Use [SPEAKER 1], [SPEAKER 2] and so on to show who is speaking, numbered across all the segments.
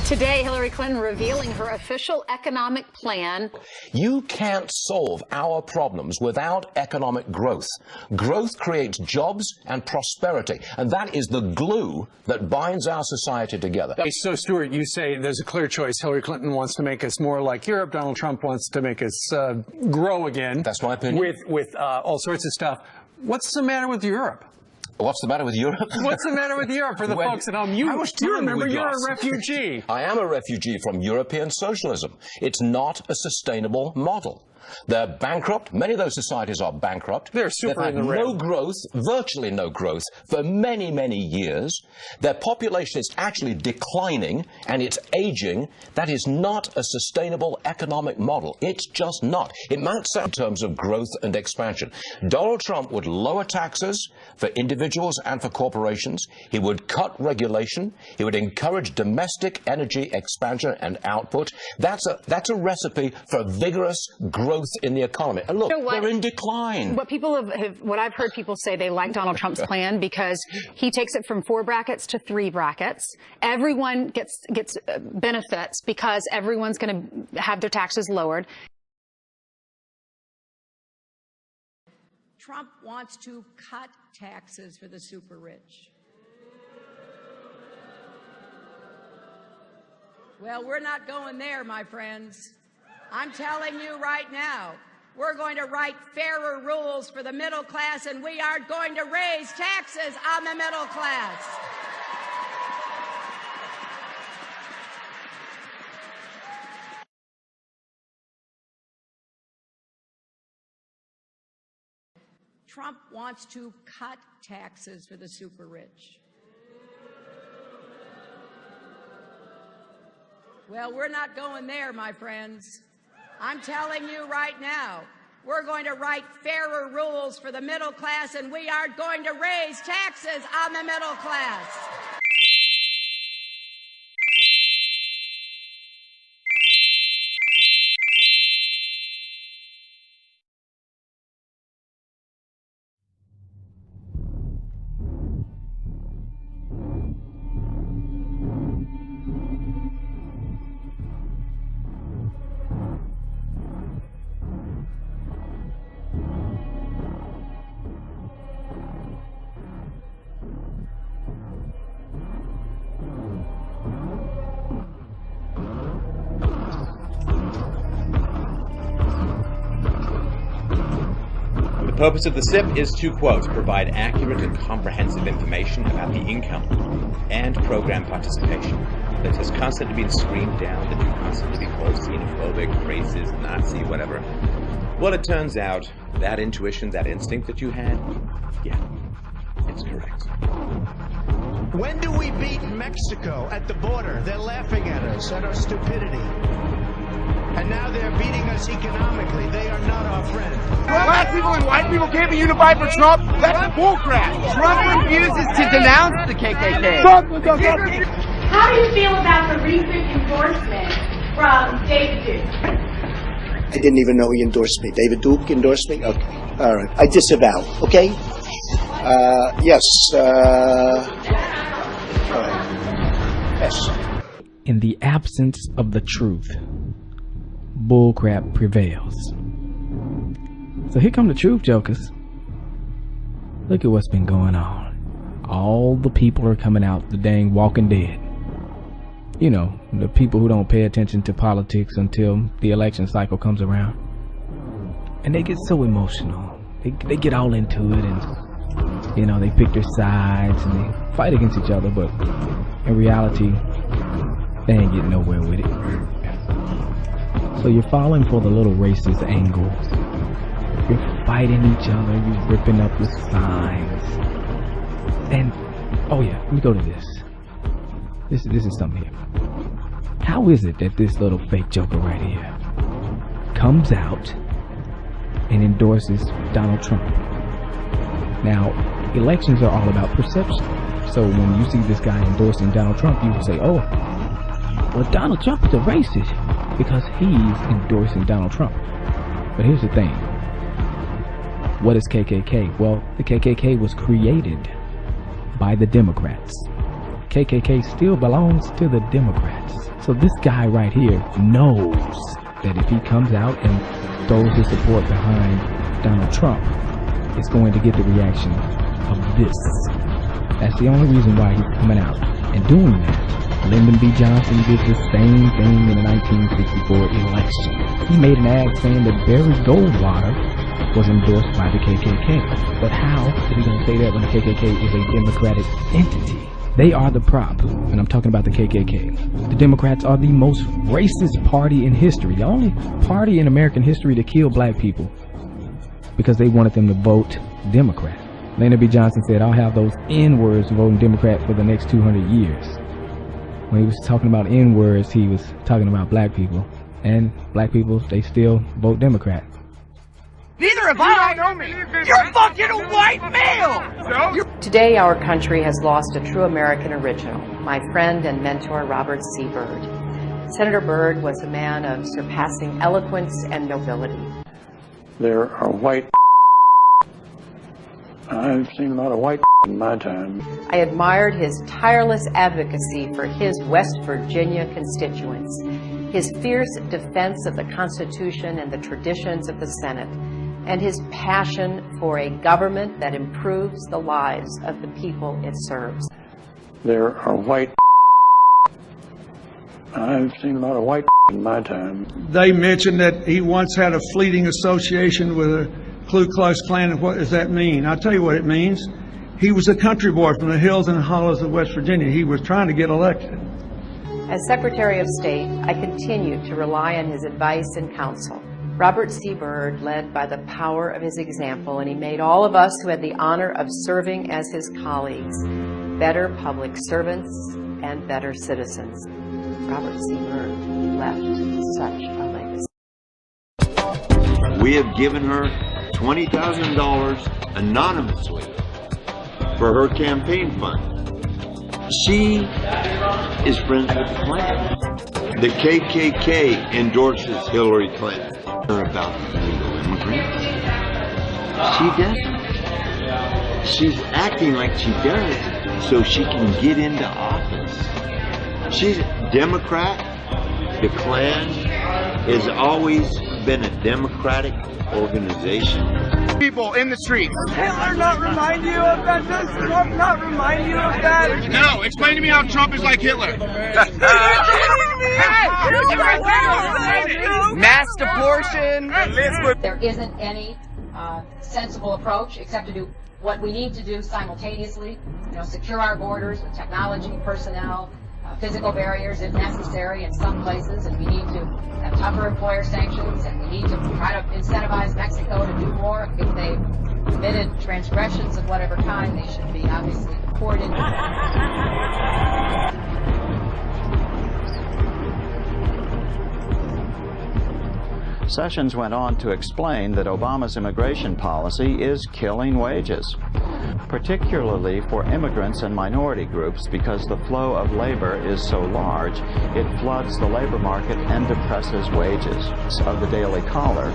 [SPEAKER 1] Today, Hillary Clinton revealing her official economic plan.
[SPEAKER 2] You can't solve our problems without economic growth. Growth creates jobs and prosperity, and that is the glue that binds our society together.
[SPEAKER 3] So, Stuart, you say there's a clear choice. Hillary Clinton wants to make us more like Europe. Donald Trump wants to make us grow again.
[SPEAKER 2] That's my opinion.
[SPEAKER 3] With all sorts of stuff. What's the matter with Europe?
[SPEAKER 2] What's the matter with Europe?
[SPEAKER 3] What's the matter with Europe for the folks at home? You remember you're a refugee.
[SPEAKER 2] I am a refugee from European socialism. It's not a sustainable model. They're bankrupt. Many of those societies are bankrupt.
[SPEAKER 3] They're super
[SPEAKER 2] They've had no growth, virtually no growth, for many, many years. Their population is actually declining, and it's aging. That is not a sustainable economic model. It's just not. It might sound in terms of growth and expansion. Donald Trump would lower taxes for individuals and for corporations. He would cut regulation. He would encourage domestic energy expansion and output. That's a recipe for vigorous growth in the economy. And look, they're in decline.
[SPEAKER 1] What I've heard people say, they like Donald Trump's plan because he takes it from 4 brackets to 3 brackets. Everyone gets benefits because everyone's going to have their taxes lowered.
[SPEAKER 4] Trump wants to cut taxes for the super rich. Well, we're not going there, my friends. I'm telling you right now, we're going to write fairer rules for the middle class, and we are going to raise taxes on the middle class. Trump wants to cut taxes for the super rich. Well, we're not going there, my friends. I'm telling you right now, we're going to write fairer rules for the middle class, and we are going to raise taxes on the middle class.
[SPEAKER 5] The purpose of the SIP is to, quote, provide accurate and comprehensive information about the income and program participation that has constantly been screamed down, that you constantly be called xenophobic, racist, Nazi, whatever. Well, it turns out that intuition, that instinct that you had, yeah, it's correct.
[SPEAKER 6] When do we beat Mexico at the border? They're laughing at us, at our stupidity. And now they're beating us economically. They are not our friend.
[SPEAKER 7] Black people and white people can't be unified for Trump? That's bullcrap. Trump refuses to denounce the KKK.
[SPEAKER 8] How do you feel about the recent endorsement from David Duke?
[SPEAKER 6] I didn't even know he endorsed me. David Duke endorsed me? Okay. All right. I disavow. Okay? Yes. All right. Yes.
[SPEAKER 9] In the absence of the truth, bullcrap prevails. So here come the truth, jokers. Look at what's been going on. All the people are coming out the dang Walking Dead. You know, the people who don't pay attention to politics until the election cycle comes around. And they get so emotional. They get all into it, and you know, they pick their sides and they fight against each other, but in reality they ain't getting nowhere with it. So you're falling for the little racist angle. You're fighting each other. You're ripping up the signs. And, oh yeah, let me go to this. This is something here. How is it that this little fake joker right here comes out and endorses Donald Trump? Now, elections are all about perception. So when you see this guy endorsing Donald Trump, you will say, oh, well, Donald Trump is a racist because he's endorsing Donald Trump. But here's the thing. What is KKK? Well, the KKK was created by the Democrats. KKK still belongs to the Democrats. So this guy right here knows that if he comes out and throws his support behind Donald Trump, it's going to get the reaction of this. That's the only reason why he's coming out and doing that. Lyndon B. Johnson did the same thing in the 1964 election. He made an ad saying that Barry Goldwater was endorsed by the KKK. But how is he going to say that when the KKK is a Democratic entity? They are the prop, and I'm talking about the KKK. The Democrats are the most racist party in history, the only party in American history to kill black people because they wanted them to vote Democrat. Lyndon B. Johnson said, I'll have those N-words voting Democrat for the next 200 years. When he was talking about N-words, he was talking about black people. And black people, they still vote Democrat.
[SPEAKER 7] Neither have I. You don't know me. You're fucking a white male. So?
[SPEAKER 10] Today, our country has lost a true American original, my friend and mentor, Robert C. Byrd. Senator Byrd was a man of surpassing eloquence and nobility.
[SPEAKER 11] There are white. I've seen a lot of white in my time.
[SPEAKER 10] I admired his tireless advocacy for his West Virginia constituents, his fierce defense of the Constitution and the traditions of the Senate, and his passion for a government that improves the lives of the people it serves.
[SPEAKER 11] There are white. I've seen a lot of white in my time.
[SPEAKER 12] They mentioned that he once had a fleeting association with a Ku Klux Klan, and what does that mean? I'll tell you what it means. He was a country boy from the hills and hollows of West Virginia. He was trying to get elected.
[SPEAKER 10] As Secretary of State, I continued to rely on his advice and counsel. Robert C. Byrd led by the power of his example, and he made all of us who had the honor of serving as his colleagues better public servants and better citizens. Robert C. Byrd left such a legacy.
[SPEAKER 13] We have given her $20,000 anonymously for her campaign fund. She is friends with the Klan. The KKK endorses Hillary Clinton. About illegal immigrants. She doesn't. She's acting like she does so she can get into office. She's a Democrat. The Klan has always been a democratic organization.
[SPEAKER 7] People in the streets.
[SPEAKER 14] Does Hitler not remind you of that? Does Trump not remind you of that?
[SPEAKER 7] No, explain to me how Trump is like Hitler. Mass abortion.
[SPEAKER 15] There isn't any sensible approach except to do what we need to do simultaneously. Secure our borders with technology, personnel, physical barriers if necessary in some places, and we need to have tougher employer sanctions, and we need to try to incentivize Mexico to do more. If they've committed transgressions of whatever kind, they should be obviously deported.
[SPEAKER 16] Sessions went on to explain that Obama's immigration policy is killing wages, particularly for immigrants and minority groups, because the flow of labor is so large, it floods the labor market and depresses wages. Of the Daily Caller,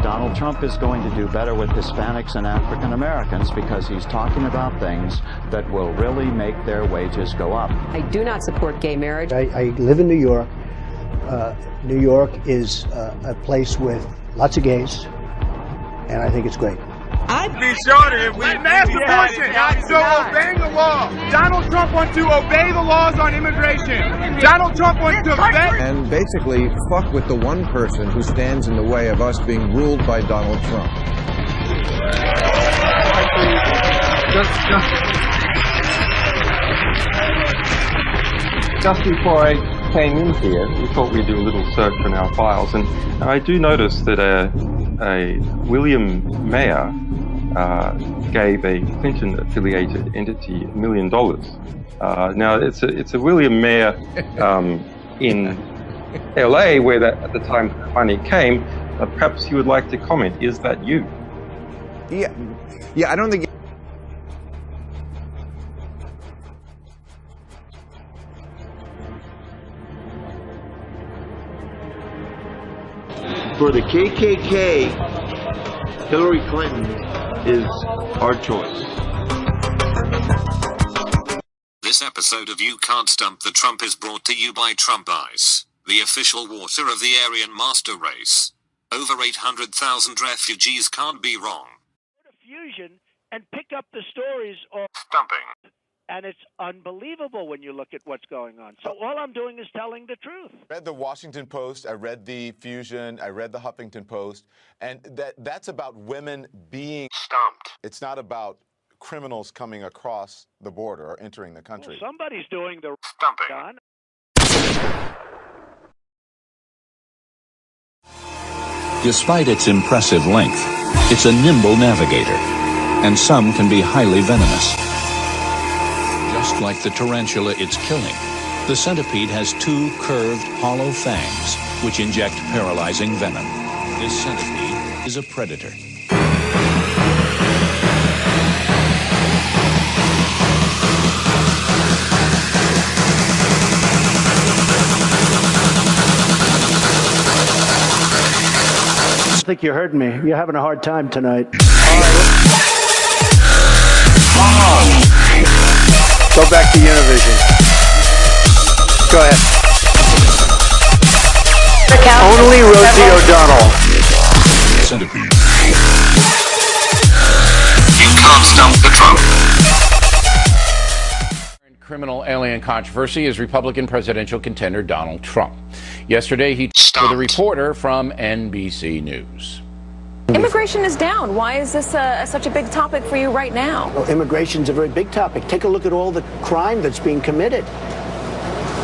[SPEAKER 16] Donald Trump is going to do better with Hispanics and African Americans because he's talking about things that will really make their wages go up.
[SPEAKER 10] I do not support gay marriage.
[SPEAKER 6] I live in New York. New York is a place with lots of gays, and I think it's great.
[SPEAKER 7] I'd be shorter if we mass abortion. So obeying the law. Donald Trump wants to obey the laws on immigration. Donald Trump wants to vet
[SPEAKER 17] and basically fuck with the one person who stands in the way of us being ruled by Donald Trump.
[SPEAKER 18] Just before I came in here, we thought we'd do a little search in our files, and I do notice that a William Mayer gave a Clinton-affiliated entity $1 million. Now, it's a William Mayer in LA, where at the time money came. Perhaps you would like to comment. Is that you?
[SPEAKER 17] Yeah, I don't think.
[SPEAKER 13] For the KKK, Hillary Clinton is our choice.
[SPEAKER 19] This episode episode of You Can't Stump the Trump is brought to you by Trump Ice, the official water of the Aryan master race. Over 800,000 refugees can't be wrong.
[SPEAKER 6] Fusion and pick up the stories of
[SPEAKER 19] Stumping.
[SPEAKER 6] And it's unbelievable when you look at what's going on. So all I'm doing is telling the truth.
[SPEAKER 20] I read the Washington Post, I read the Fusion, I read the Huffington Post, and that's about women being
[SPEAKER 19] stumped.
[SPEAKER 20] It's not about criminals coming across the border or entering the country.
[SPEAKER 6] Well, somebody's doing the
[SPEAKER 19] stumping.
[SPEAKER 21] Despite its impressive length, it's a nimble navigator, and some can be highly venomous. Just like the tarantula it's killing, the centipede has two curved, hollow fangs, which inject paralyzing venom. This centipede is a predator.
[SPEAKER 6] I think you heard me. You're having a hard time tonight. Go back to Univision. Go ahead. Only Rosie O'Donnell.
[SPEAKER 21] Centipede.
[SPEAKER 19] You can't stump the Trump.
[SPEAKER 22] Criminal alien controversy is Republican presidential contender Donald Trump. Yesterday, he talked with a reporter from NBC News.
[SPEAKER 23] Immigration is down. Why is this such a big topic for you right now?
[SPEAKER 6] Well, immigration's a very big topic. Take a look at all the crime that's being committed.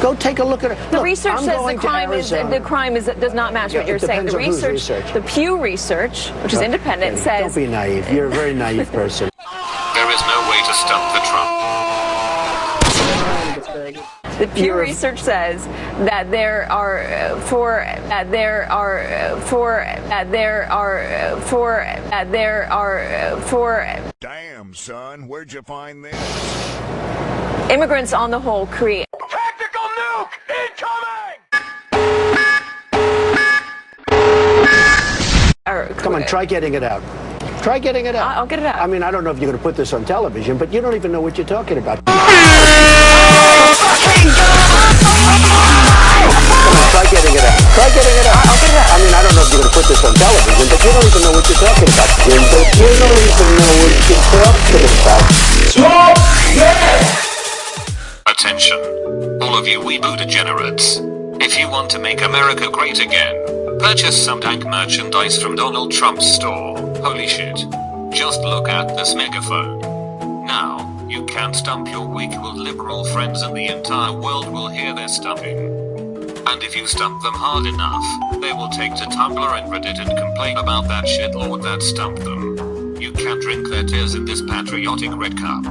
[SPEAKER 6] Go take a look at it.
[SPEAKER 23] The research says the crime does not match what you're saying. The research, the Pew Research, which is independent, says.
[SPEAKER 6] Don't be naive. You're a very naive person.
[SPEAKER 19] There is no way to stump the Trump.
[SPEAKER 23] The Pew Research says that there are
[SPEAKER 24] Damn, son, where'd you find this?
[SPEAKER 23] Immigrants on the whole create.
[SPEAKER 24] Tactical nuke incoming!
[SPEAKER 6] Come on, try getting it out. Try getting it out.
[SPEAKER 23] I'll get it out.
[SPEAKER 6] I mean, I don't know if you're going to put this on television, but you don't even know what you're talking about. Try getting it out. Try getting it out. I'll get it out. I mean, I don't know if you're going to put this on television, but you don't even know what you're talking about. But you don't even know what you're talking about. Smoke! Yeah!
[SPEAKER 19] Attention, all of you weeboo degenerates. If you want to make America great again, purchase some dank merchandise from Donald Trump's store. Holy shit. Just look at this megaphone. Now, you can't stump your weak-willed liberal friends and the entire world will hear their stumping. And if you stump them hard enough, they will take to Tumblr and Reddit and complain about that shitlord that stumped them. You can't drink their tears in this patriotic red cup.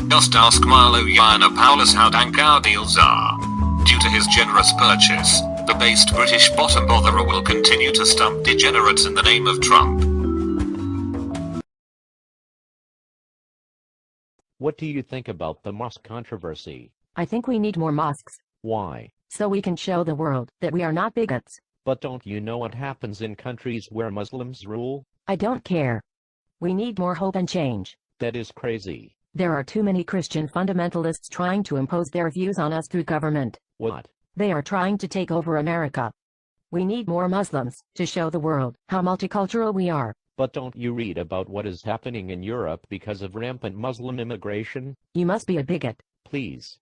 [SPEAKER 19] Just ask Milo Yiannopoulos how dank our deals are. Due to his generous purchase, the based British bottom botherer will continue to stump degenerates in the name of Trump.
[SPEAKER 25] What do you think about the mosque controversy?
[SPEAKER 26] I think we need more mosques.
[SPEAKER 25] Why?
[SPEAKER 26] So we can show the world that we are not bigots.
[SPEAKER 25] But don't you know what happens in countries where Muslims rule?
[SPEAKER 26] I don't care. We need more hope and change.
[SPEAKER 25] That is crazy.
[SPEAKER 26] There are too many Christian fundamentalists trying to impose their views on us through government.
[SPEAKER 25] What?
[SPEAKER 26] They are trying to take over America. We need more Muslims to show the world how multicultural we are.
[SPEAKER 25] But don't you read about what is happening in Europe because of rampant Muslim immigration?
[SPEAKER 26] You must be a bigot.
[SPEAKER 25] Please.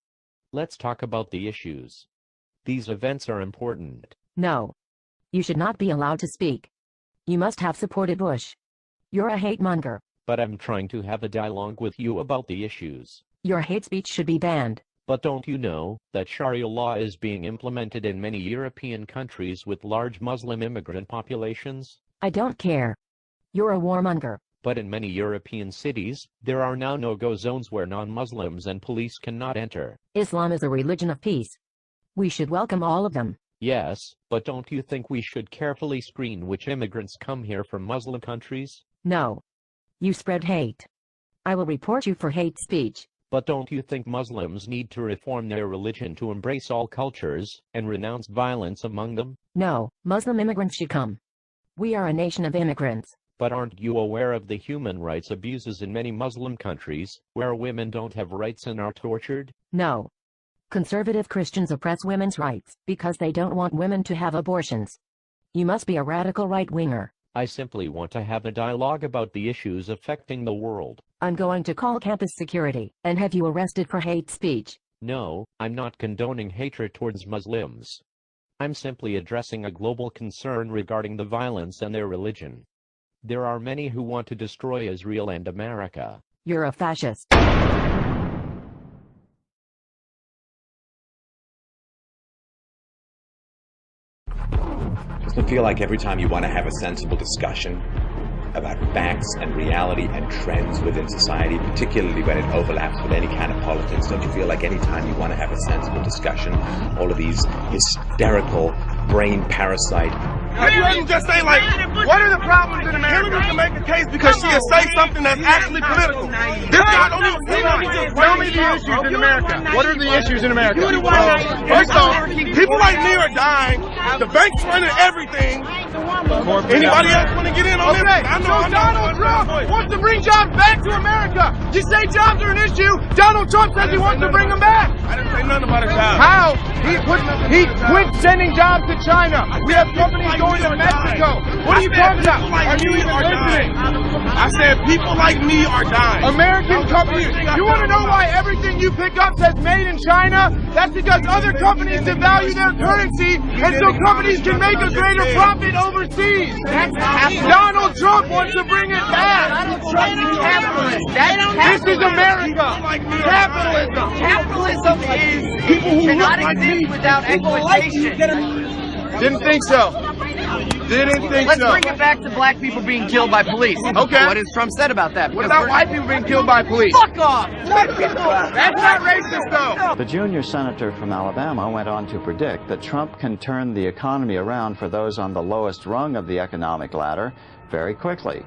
[SPEAKER 25] Let's talk about the issues. These events are important.
[SPEAKER 26] No. You should not be allowed to speak. You must have supported Bush. You're a hate monger.
[SPEAKER 25] But I'm trying to have a dialogue with you about the issues.
[SPEAKER 26] Your hate speech should be banned.
[SPEAKER 25] But don't you know that Sharia law is being implemented in many European countries with large Muslim immigrant populations?
[SPEAKER 26] I don't care. You're a warmonger.
[SPEAKER 25] But in many European cities, there are now no-go zones where non-Muslims and police cannot enter.
[SPEAKER 26] Islam is a religion of peace. We should welcome all of them.
[SPEAKER 25] Yes, but don't you think we should carefully screen which immigrants come here from Muslim countries?
[SPEAKER 26] No. You spread hate. I will report you for hate speech.
[SPEAKER 25] But don't you think Muslims need to reform their religion to embrace all cultures and renounce violence among them?
[SPEAKER 26] No, Muslim immigrants should come. We are a nation of immigrants.
[SPEAKER 25] But aren't you aware of the human rights abuses in many Muslim countries, where women don't have rights and are tortured?
[SPEAKER 26] No. Conservative Christians oppress women's rights because they don't want women to have abortions. You must be a radical right-winger.
[SPEAKER 25] I simply want to have a dialogue about the issues affecting the world.
[SPEAKER 26] I'm going to call campus security and have you arrested for hate speech.
[SPEAKER 25] No, I'm not condoning hatred towards Muslims. I'm simply addressing a global concern regarding the violence and their religion. There are many who want to destroy Israel and America.
[SPEAKER 26] You're a fascist.
[SPEAKER 1] Doesn't it feel like every time you want to have a sensible discussion about facts and reality and trends within society, particularly when it overlaps with any kind of politics, don't you feel like any time you want to have a sensible discussion, all of these hysterical brain parasite...
[SPEAKER 7] Have you heard him just say, like, what are the problems in America? Hillary can make a case because she can say something that's actually political. This guy don't even tell me the issues in America. What are the issues in America? First off, people like me are dying. The bank's running everything. Anybody else want to get in on this? So Donald Trump wants to bring jobs back to America. You say jobs are an issue. Donald Trump says he wants to bring them back. I didn't say nothing about a job. How? He quit sending jobs to China. We have companies going to Mexico. What are you talking about? Are you even listening? I said people like me are dying. American companies. You want to know why everything you pick up says made in China? That's because other companies devalue their currency, and so companies can make a greater profit overseas. Donald Trump wants to bring it back.
[SPEAKER 2] Donald Trump is capitalist.
[SPEAKER 7] This is America. Capitalism.
[SPEAKER 2] Capitalism cannot exist without exploitation.
[SPEAKER 7] Didn't think so. Didn't think
[SPEAKER 2] Let's
[SPEAKER 7] so.
[SPEAKER 2] bring it back to black people being killed by police.
[SPEAKER 7] Okay.
[SPEAKER 2] What has Trump said about that?
[SPEAKER 7] What about white people being killed by police?
[SPEAKER 2] Fuck off!
[SPEAKER 7] That's not racist, though.
[SPEAKER 16] The junior senator from Alabama went on to predict that Trump can turn the economy around for those on the lowest rung of the economic ladder very quickly.